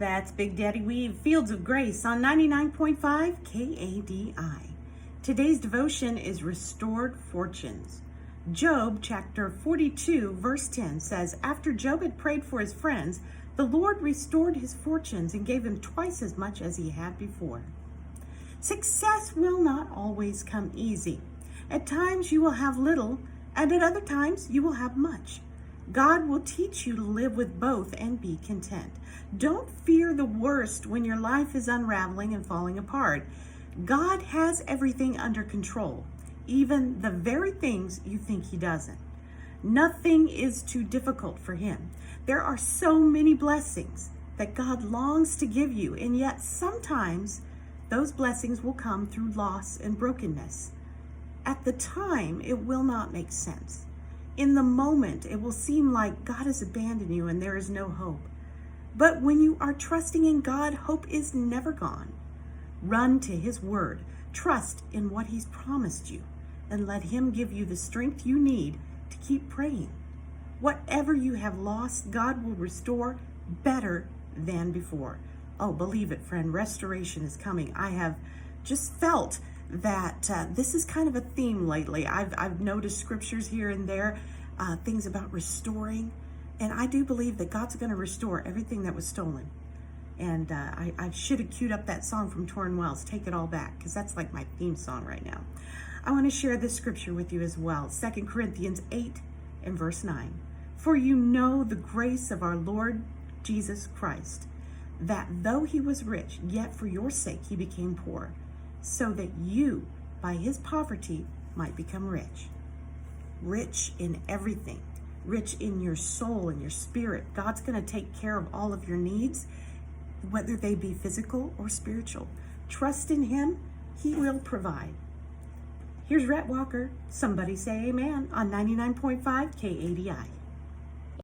That's Big Daddy Weave, Fields of Grace on 99.5 KADI. Today's devotion is Restored Fortunes. Job chapter 42 verse 10 says, after Job had prayed for his friends, the Lord restored his fortunes and gave him twice as much as he had before. Success will not always come easy. At times you will have little, and at other times you will have much. God will teach you to live with both and be content. Don't fear the worst when your life is unraveling and falling apart. God has everything under control, even the very things you think he doesn't. Nothing is too difficult for him. There are so many blessings that God longs to give you, and yet sometimes those blessings will come through loss and brokenness. At the time, it will not make sense. In the moment, it will seem like God has abandoned you and there is no hope. But when you are trusting in God, hope is never gone. Run to his word, trust in what he's promised you, and let him give you the strength you need to keep praying. Whatever you have lost, God will restore better than before. Oh, believe it, friend, restoration is coming. I have just felt that this is kind of a theme lately. I've noticed scriptures here and there, things about restoring, and I do believe that God's going to restore everything that was stolen. And I should have queued up that song from Torrin Wells, Take It All Back, because that's like my theme song right now. I want to share this scripture with you as well, 2 Corinthians 8 and verse 9. For you know the grace of our Lord Jesus Christ, that though he was rich, yet for your sake he became poor, so that you, by his poverty, might become rich. Rich in everything, rich in your soul and your spirit. God's going to take care of all of your needs, whether they be physical or spiritual. Trust in him, he will provide. Here's Rhett Walker. Somebody say amen on 99.5 KADI.